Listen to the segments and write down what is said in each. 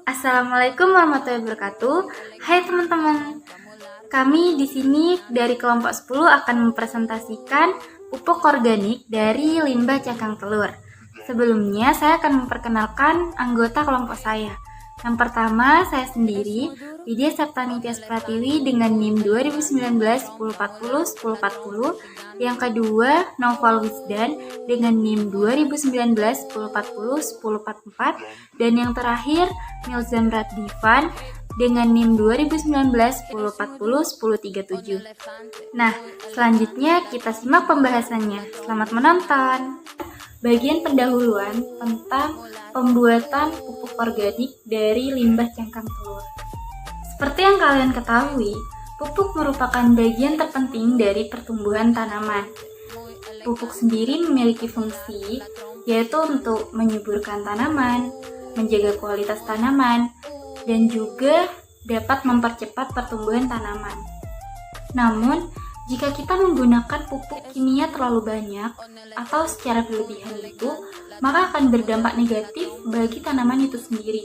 Assalamualaikum warahmatullahi wabarakatuh. Hai teman-teman. Kami di sini dari kelompok 10 akan mempresentasikan pupuk organik dari limbah cangkang telur. Sebelumnya saya akan memperkenalkan anggota kelompok saya. Yang pertama, saya sendiri, Widya Septani Tias Pratiwi dengan NIM 2019-1040-1040. Yang kedua, Noval Wisdan dengan NIM 2019-1040-1044. Dan yang terakhir, Milzamrat Divan dengan NIM 2019-1040-1037. Nah, selanjutnya kita simak pembahasannya. Selamat menonton. Bagian pendahuluan tentang pembuatan pupuk organik dari limbah cangkang telur. Seperti yang kalian ketahui, pupuk merupakan bagian terpenting dari pertumbuhan tanaman. Pupuk sendiri memiliki fungsi, yaitu untuk menyuburkan tanaman, menjaga kualitas tanaman, dan juga dapat mempercepat pertumbuhan tanaman. Namun, jika kita menggunakan pupuk kimia terlalu banyak atau secara berlebihan maka akan berdampak negatif bagi tanaman itu sendiri.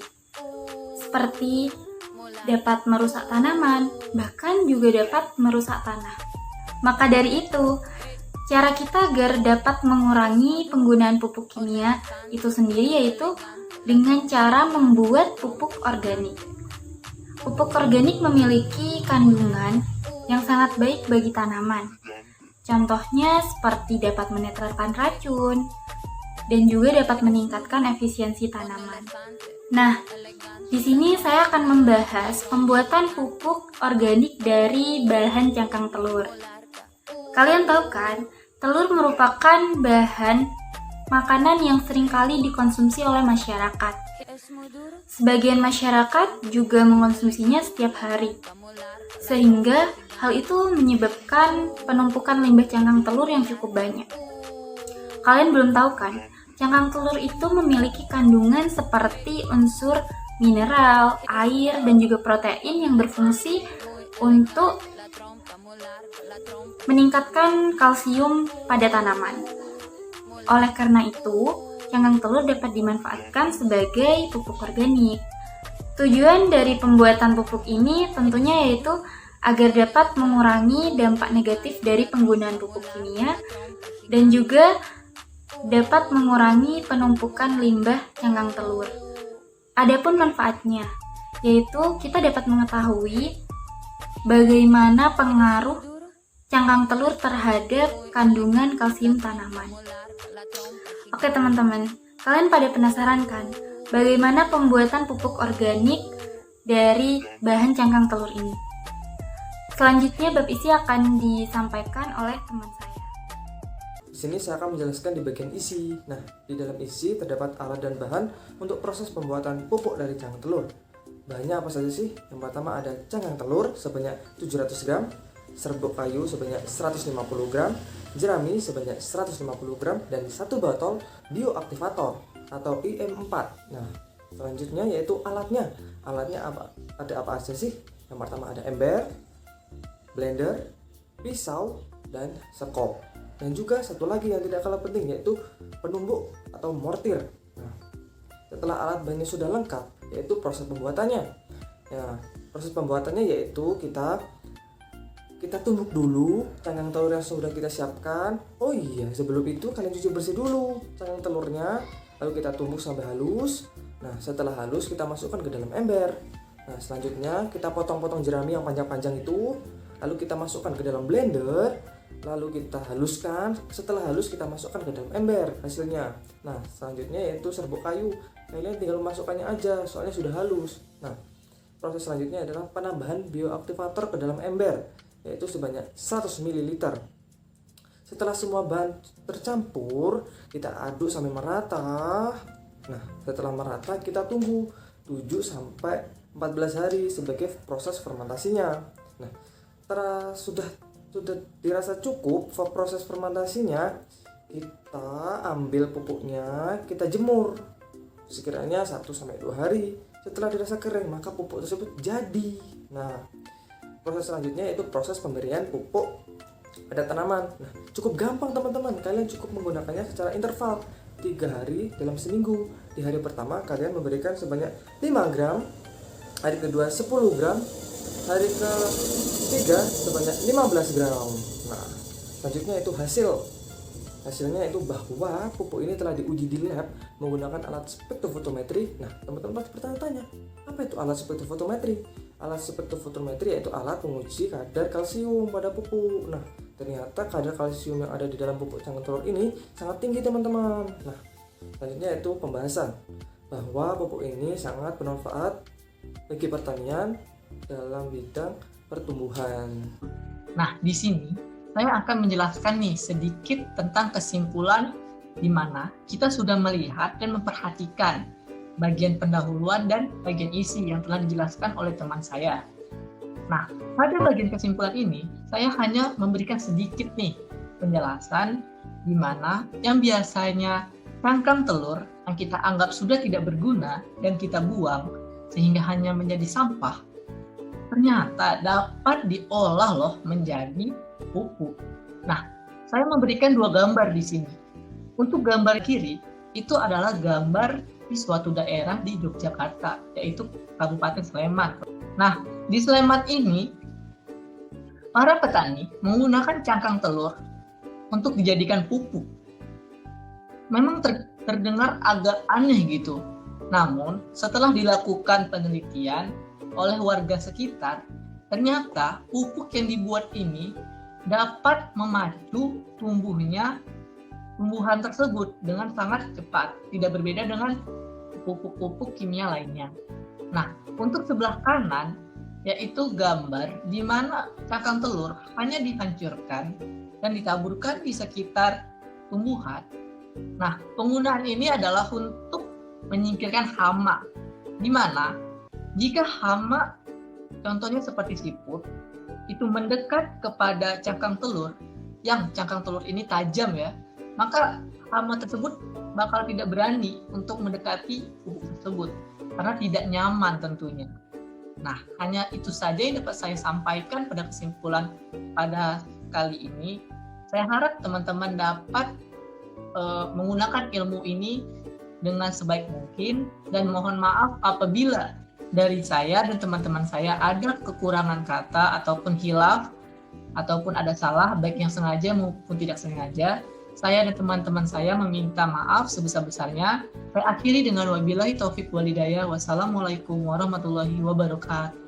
Seperti dapat merusak tanaman, bahkan juga dapat merusak tanah. Maka dari itu, cara kita agar dapat mengurangi penggunaan pupuk kimia itu sendiri yaitu dengan cara membuat pupuk organik. Pupuk organik memiliki kandungan yang sangat baik bagi tanaman. Contohnya seperti dapat menetralkan racun dan juga dapat meningkatkan efisiensi tanaman. Nah, di sini saya akan membahas pembuatan pupuk organik dari bahan cangkang telur. Kalian tahu kan, telur merupakan bahan makanan yang seringkali dikonsumsi oleh masyarakat. Sebagian masyarakat juga mengonsumsinya setiap hari, sehingga hal itu menyebabkan penumpukan limbah cangkang telur yang cukup banyak. Kalian belum tahu kan, cangkang telur itu memiliki kandungan seperti unsur mineral, air, dan juga protein yang berfungsi untuk meningkatkan kalsium pada tanaman. Oleh karena itu, cangkang telur dapat dimanfaatkan sebagai pupuk organik. Tujuan dari pembuatan pupuk ini tentunya yaitu agar dapat mengurangi dampak negatif dari penggunaan pupuk kimia dan juga dapat mengurangi penumpukan limbah cangkang telur. Adapun manfaatnya, yaitu kita dapat mengetahui bagaimana pengaruh cangkang telur terhadap kandungan kalsium tanaman. Oke teman-teman, kalian pada penasaran kan bagaimana pembuatan pupuk organik dari bahan cangkang telur ini? Selanjutnya bab isi akan disampaikan oleh teman saya. Di sini saya akan menjelaskan di bagian isi. Nah, di dalam isi terdapat alat dan bahan untuk proses pembuatan pupuk dari cangkang telur. Bahannya apa saja sih? Yang pertama ada cangkang telur sebanyak 700 gram, serbuk kayu sebanyak 150 gram, jerami sebanyak 150 gram, dan satu botol bioaktivator atau IM4. Nah, selanjutnya yaitu alatnya. Alatnya apa? Ada apa aja sih? Yang pertama ada ember, blender, pisau, dan sekop. Dan juga satu lagi yang tidak kalah penting yaitu penumbuk atau mortir. Nah, setelah alat bahannya sudah lengkap, yaitu proses pembuatannya. Ya, proses pembuatannya yaitu kita tumbuk dulu cangkang telur yang sudah kita siapkan. Oh iya, sebelum itu kalian cuci bersih dulu cangkang telurnya, lalu kita tumbuk sampai halus. Nah, setelah halus kita masukkan ke dalam ember. Nah, selanjutnya kita potong-potong jerami yang panjang-panjang itu, lalu kita masukkan ke dalam blender, lalu kita haluskan. Setelah halus kita masukkan ke dalam ember hasilnya. Nah, selanjutnya yaitu serbuk kayu. Kalian tinggal memasukkannya aja, soalnya sudah halus. Nah, proses selanjutnya adalah penambahan bioaktivator ke dalam ember, yaitu sebanyak 100 ml. Setelah semua bahan tercampur, kita aduk sampai merata. Nah, setelah merata kita tunggu 7-14 hari sebagai proses fermentasinya. Nah, sudah dirasa cukup proses fermentasinya, kita ambil pupuknya, kita jemur sekiranya 1-2 hari. Setelah dirasa kering, maka pupuk tersebut jadi. Nah, proses selanjutnya yaitu proses pemberian pupuk pada tanaman. Nah, cukup gampang teman-teman, kalian cukup menggunakannya secara interval 3 hari dalam seminggu. di hari pertama kalian memberikan sebanyak 5 gram, hari kedua 10 gram, hari ketiga sebanyak 15 gram. Nah, selanjutnya itu hasilnya itu bahwa pupuk ini telah diuji di lab menggunakan alat spektrofotometri. Nah, teman-teman pasti bertanya-tanya, apa itu alat spektrofotometri? Alat spektrofotometri yaitu alat menguji kadar kalsium pada pupuk. Nah, ternyata kadar kalsium yang ada di dalam pupuk cangkang telur ini sangat tinggi, teman-teman. Nah, selanjutnya itu pembahasan bahwa pupuk ini sangat bermanfaat bagi pertanian dalam bidang pertumbuhan. Nah, di sini saya akan menjelaskan nih sedikit tentang kesimpulan di mana kita sudah melihat dan memperhatikan bagian pendahuluan dan bagian isi yang telah dijelaskan oleh teman saya. Nah, pada bagian kesimpulan ini, saya hanya memberikan sedikit nih penjelasan di mana yang biasanya cangkang telur yang kita anggap sudah tidak berguna dan kita buang sehingga hanya menjadi sampah, ternyata dapat diolah loh menjadi pupuk. Nah, saya memberikan 2 gambar di sini. Untuk gambar kiri, itu adalah gambar di suatu daerah di Yogyakarta, yaitu Kabupaten Sleman. Nah, di Sleman ini, para petani menggunakan cangkang telur untuk dijadikan pupuk. Memang terdengar agak aneh gitu. Namun, setelah dilakukan penelitian oleh warga sekitar, ternyata pupuk yang dibuat ini dapat memacu tumbuhan tersebut dengan sangat cepat, tidak berbeda dengan pupuk-pupuk kimia lainnya. Nah, untuk sebelah kanan yaitu gambar di mana cangkang telur hanya dihancurkan dan ditaburkan di sekitar tumbuhan. Nah, penggunaan ini adalah untuk menyingkirkan hama, di mana jika hama, contohnya seperti siput, itu mendekat kepada cangkang telur, yang cangkang telur ini tajam ya, maka hama tersebut bakal tidak berani untuk mendekati pupuk tersebut, karena tidak nyaman tentunya. Nah, hanya itu saja yang dapat saya sampaikan pada kesimpulan pada kali ini. Saya harap teman-teman dapat menggunakan ilmu ini dengan sebaik mungkin, dan mohon maaf apabila dari saya dan teman-teman saya ada kekurangan kata ataupun khilaf ataupun ada salah baik yang sengaja maupun tidak sengaja. Saya dan teman-teman saya meminta maaf sebesar-besarnya. Saya akhiri dengan wabillahi taufik walhidayah. Wassalamualaikum warahmatullahi wabarakatuh.